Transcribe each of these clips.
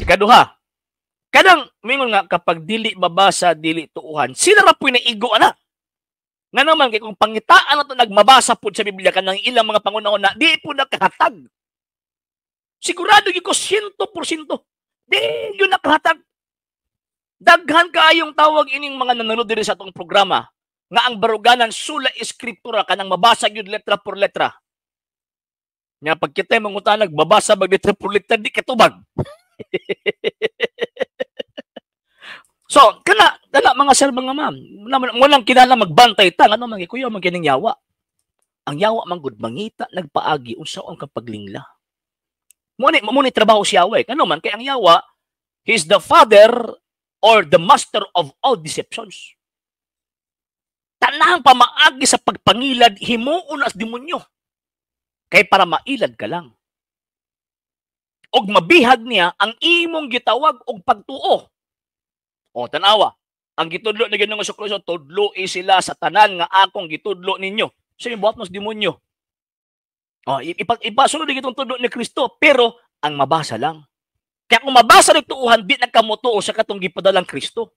Ikaduha, kanang mingon nga kapag dili mabasa, dili tuuhan, sila ra po'y naigo ana. Nga naman, kay kung pangitaan na ito nagmabasa po sa Biblia kanang ilang mga pangunahon na, di po nakahatag. Sigurado ko 100%. Di yun nakahatag. Daghan kaayong tawag ining mga nanonood diri sa atong programa nga ang baruganan sula eskriptura kanang mabasa gyud letra por letra. Nga pag kita mangutan nagbabasa bag letra por letra di katubag. So, kana mga sir mga ma'am, walang kinala magbantay ta ano man kuya man kining yawa. Ang yawa man gud mangita nagpaagi unsaon kang paglingla. Mo ni trabaho si yawa kano man kay ang yawa, he is the father or the master of all deceptions. Tanang pamaagi sa pagpangilad himuon as demonyo. Kay para mailad ka lang. Og mabihag niya ang imong gitawag og pagtuo. O, tanawa, ang gitudlo ni Ginoong Jesucristo, tudlo sila sa tanan nga akong gitudlo ninyo. So, yung buhat mas demonyo. O, ipasunod din itong tudlo ni Kristo, pero ang mabasa lang. Kaya kung mabasa ng tuuhan, di nagkamutuo sa katong gipadalang Kristo.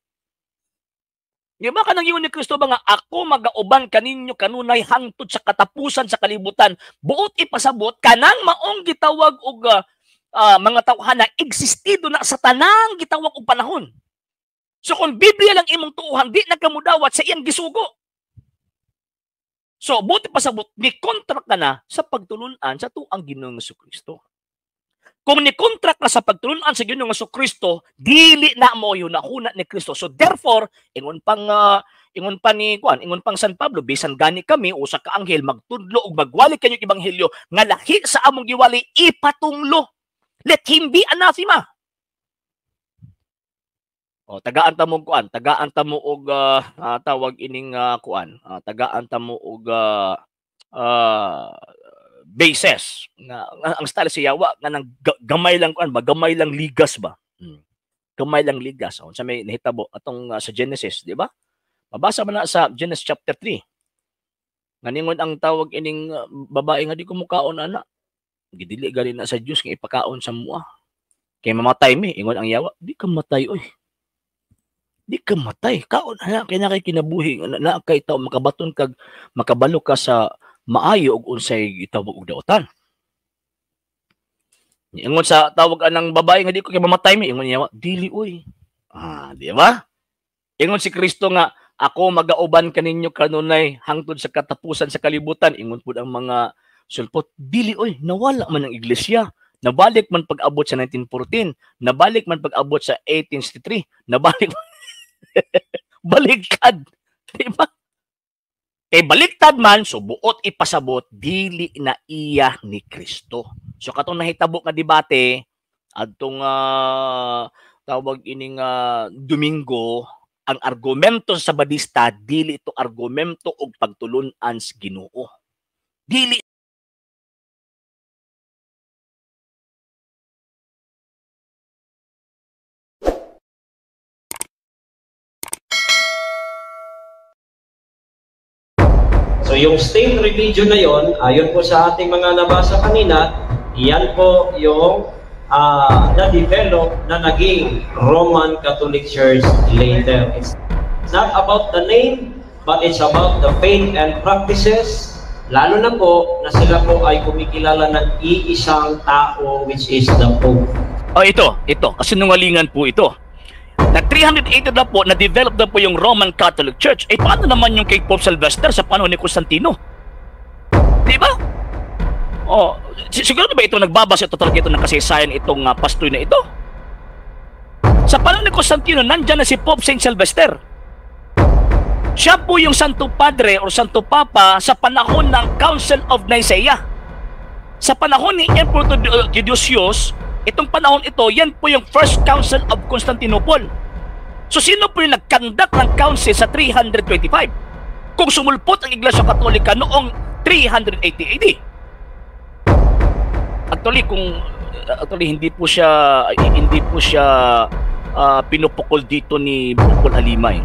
Di ba kanang iyon ni Kristo ba nga, ako magauban kaninyo kanunay hangtod sa katapusan sa kalibutan, buot ipasabot, kanang maong gitawag og mga tawhan na existido na sa tanang gitawag og panahon. So kung Biblia lang imong tuuhan, di nagkamudawat sa iyang gisugo. So buti pasabot, ni-contract ka na sa pagtulunan sa tuang Ginoong Jesucristo. Kung ni-contract ka sa pagtulunan sa Ginoong Jesucristo, dili na mo yun nahuna ni Kristo. So therefore, ingon pang San Pablo, bisan gani kami o sa kaanghel magtudlo og magwali kanyo ebanghelyo nga lahi sa among giwali ipatunglo. Let him be anathema. O, tagaan ta mo kuan, tagaan ta mo og tawag ining kuan, tagaan ta mo og basis nga ang style sa yawa nga nang gamay lang kuan ba, gamay lang ligas ba. Gamay lang ligas. O, sa may nahitabo atong sa Genesis, di ba? Mabasa man na sa Genesis chapter 3. Nganingon ang tawag ining babae nga di ko mukaon ana. Gidili gali na sa Dios nga ipakaon sa mua. Kay mamatay mi, ingon ang yawa, di ka matay oy. Di ka matay. Kaon na kay na kay kinabuhi na kay tawo makabaton kag makabalo ka sa maayo og unsay gitawag og daotan. Ingon sa tawag anang babae nga di ko kay mamatay mi, ingon niya, dili oy. Di ba? Ingon si Kristo nga ako magauban kaninyo kanunay hangtod sa katapusan sa kalibutan. Ingon pud ang mga sulpot, dili oy, nawala man ang iglesia. Nabalik man pag-abot sa 1914, nabalik man pag-abot sa 1863, nabalik baliktad, di ba? Kay baliktad man, so buot ipasabot, dili na iya ni Kristo. So katong nahitabo nga debate, adtong tawag ining Domingo, ang argumento sa Sabadista, dili ito argumento og pagtulunan sa Ginoo. Dili. So yung state religion na yon, ayon po sa ating mga nabasa kanina, iyan po yung na-develop na naging Roman Catholic Church later. It's not about the name, but it's about the faith and practices, lalo na po na sila po ay kumikilala ng iisang tao, which is the Pope. Oh, ito, kasinungalingan po ito. Na 380 na po, na-develop na po yung Roman Catholic Church. Paano naman yung kay Pope Sylvester sa panahon ni Constantino? Di ba? Oh, siguro ba ito nagbabasa ito talaga ito ng kasaysayan itong pastoy na ito? Sa panahon ni Constantino, nandyan na si Pope Saint Sylvester. Siya po yung Santo Padre o Santo Papa sa panahon ng Council of Nicaea. Sa panahon ni Emperor Theodosius, itong panahon ito, yan po yung First Council of Constantinople. So sino po yung nagkandak ng council sa 325? Kung sumulpot ang Iglesia Katolika noong 380 AD. Actually hindi po siya pinupukol dito ni Bukol Halimay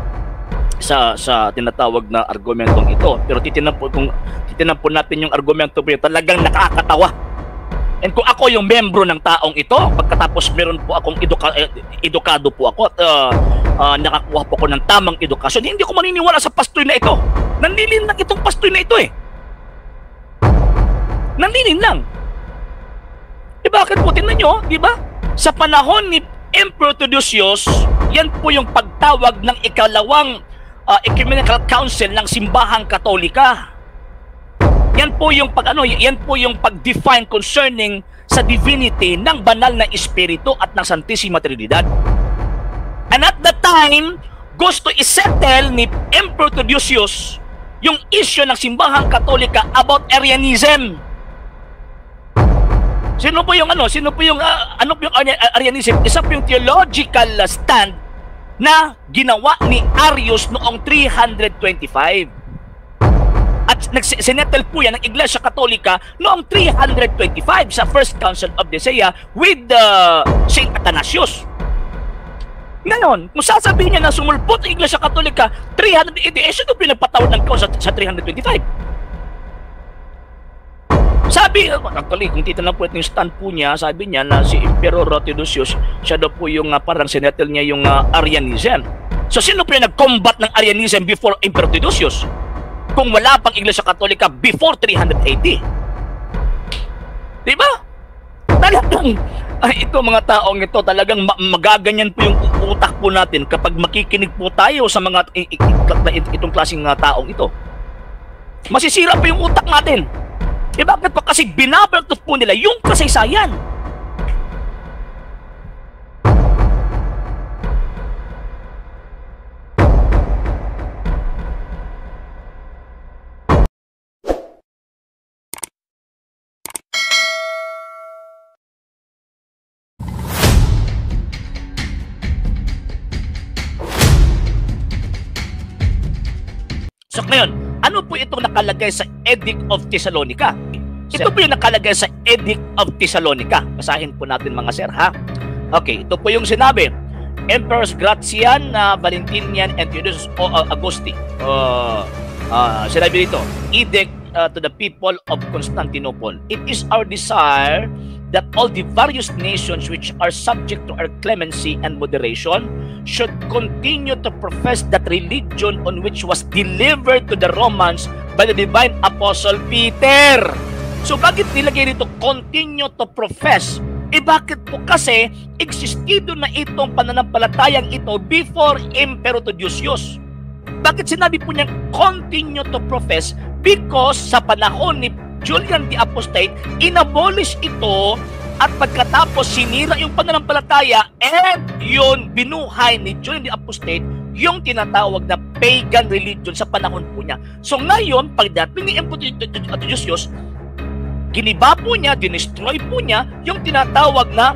sa tinatawag na argumentong ito. Pero titinan po natin yung argumento po, talagang nakakatawa. And kung ako yung membro ng taong ito, pagkatapos meron po akong edukado po ako at nakakuha po ako ng tamang edukasyon, hindi ko maniniwala sa pastoy na ito. Nanlilin lang itong pastoy na ito eh. Nanlilin lang. Bakit po? Tingnan nyo, di ba? Sa panahon ni Emperor Theodosius, yan po yung pagtawag ng ikalawang Ecumenical Council ng Simbahang Katolika. Yan po yung pag-define concerning sa divinity ng banal na espiritu at ng Santissima Trinidad. And at the time, gusto isettle ni Emperor Theodosius yung issue ng Simbahang Katolika about Arianism. Sino po yung Arianism? Isa po yung theological stand na ginawa ni Arius noong 325. At nagsinettle po yan ng Iglesia Katolika noong 325 sa First Council of Nicaea with St. Athanasius. Ngayon, kung sasabihin niya na sumulpot ang Iglesia Katolika 380, sino po yung nagpatawad ng cause sa 325? Sabi, actually, kung titignan po ito yung stand po niya, sabi niya na si Emperor Theodosius, siya daw po yung parang sinettle niya yung Arianism. So, sino po yung nag-combat ng Arianism before Emperor Theodosius? Kung wala pang Iglesia Katolika before 380. Diba? Talagang, ito mga taong ito, talagang magaganyan po yung utak po natin kapag makikinig po tayo sa mga itong klaseng taong ito. Masisira po yung utak natin. Bakit po? Kasi binabaltot po nila yung kasaysayan. So ngayon, ano po itong nakalagay sa Edict of Thessalonica? Ito po yung nakalagay sa Edict of Thessalonica. Basahin po natin mga sir, ha? Okay, ito po yung sinabi. Emperors Gratian, Valentinian, and Theodosius Augusti. Sinabi dito, Edict to the people of Constantinople. It is our desire that all the various nations which are subject to our clemency and moderation should continue to profess that religion on which was delivered to the Romans by the divine apostle Peter. So bakit nilagay dito continue to profess? Bakit po? Kasi existido na itong pananampalatayang ito before Emperor Theodosius. Bakit sinabi po niyang continue to profess? Because sa panahon ni Julian the Apostate, inabolish ito at pagkatapos sinira yung pananampalataya and yun binuhay ni Julian the Apostate yung tinatawag na pagan religion sa panahon po niya. So ngayon, pagdating ni Emperor Theodosius, giniba po niya, dinestroy po niya yung tinatawag na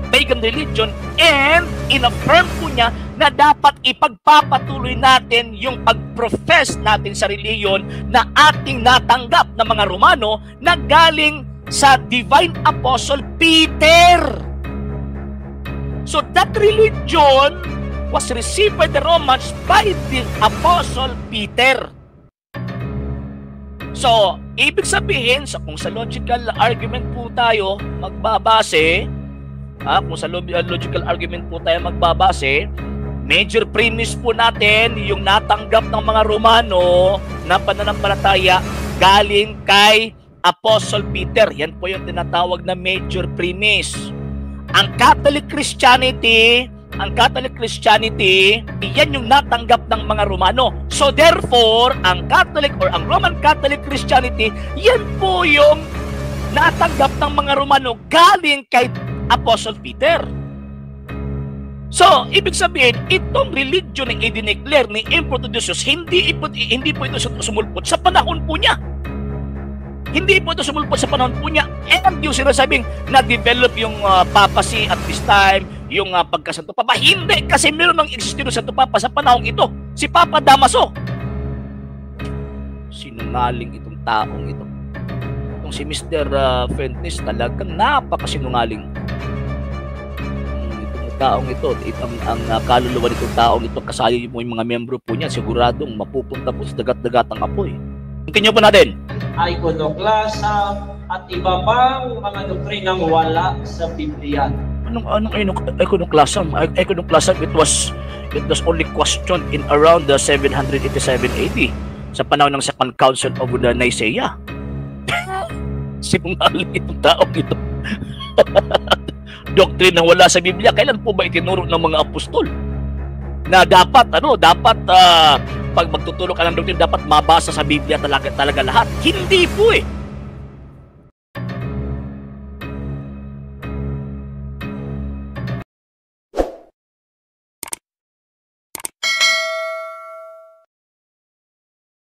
pagan religion and in-affirm po niya na dapat ipagpapatuloy natin yung pag-profess natin sa reliyon na ating natanggap ng mga Romano na galing sa Divine Apostle Peter. So that religion was received by the Romans by the Apostle Peter. So, ibig sabihin, kung sa logical argument po tayo magbabase, kung sa logical argument po tayo magbabase, major premise po natin yung natanggap ng mga Romano na pananampalataya galing kay Apostle Peter. Yan po yung tinatawag na major premise. Ang Catholic Christianity, yan yung natanggap ng mga Romano. So therefore, ang Catholic or ang Roman Catholic Christianity, yan po yung natanggap ng mga Romano galing kay Apostle Peter. So, ibig sabihin, itong religion na i-declare ni Emperor Theodosius, hindi po ito sumulpot sa panahon po niya. Hindi po ito sumulpot sa panahon po niya. And yung sinasabing na-develop yung papacy at this time, yung pagkasanto papa. Hindi, kasi meron ng existido sa papa sa panahon ito. Si Papa Damaso. Sinungaling itong taong ito. Itong si Mr. Fuentes, talagang napakasinungaling. Itong taong ito, ang kaluluwa nitong taong ito, kasali mo yung mga membro po niya, siguradong mapupunta po sa dagat-dagatang apoy. Continue po natin. Iconoclasm, at iba pang mga doktrinang wala sa Biblia. Anong iconoclasm? Iconoclasm, it was only questioned in around the 787 AD sa panahon ng Second Council of the Nicaea. Sinungaling itong taong ito. Doctrine na wala sa Biblia. Kailan po ba itinuro ng mga apostol? Na dapat pag magtutulong ka ng doctrine, dapat mabasa sa Biblia talaga lahat. Hindi po eh.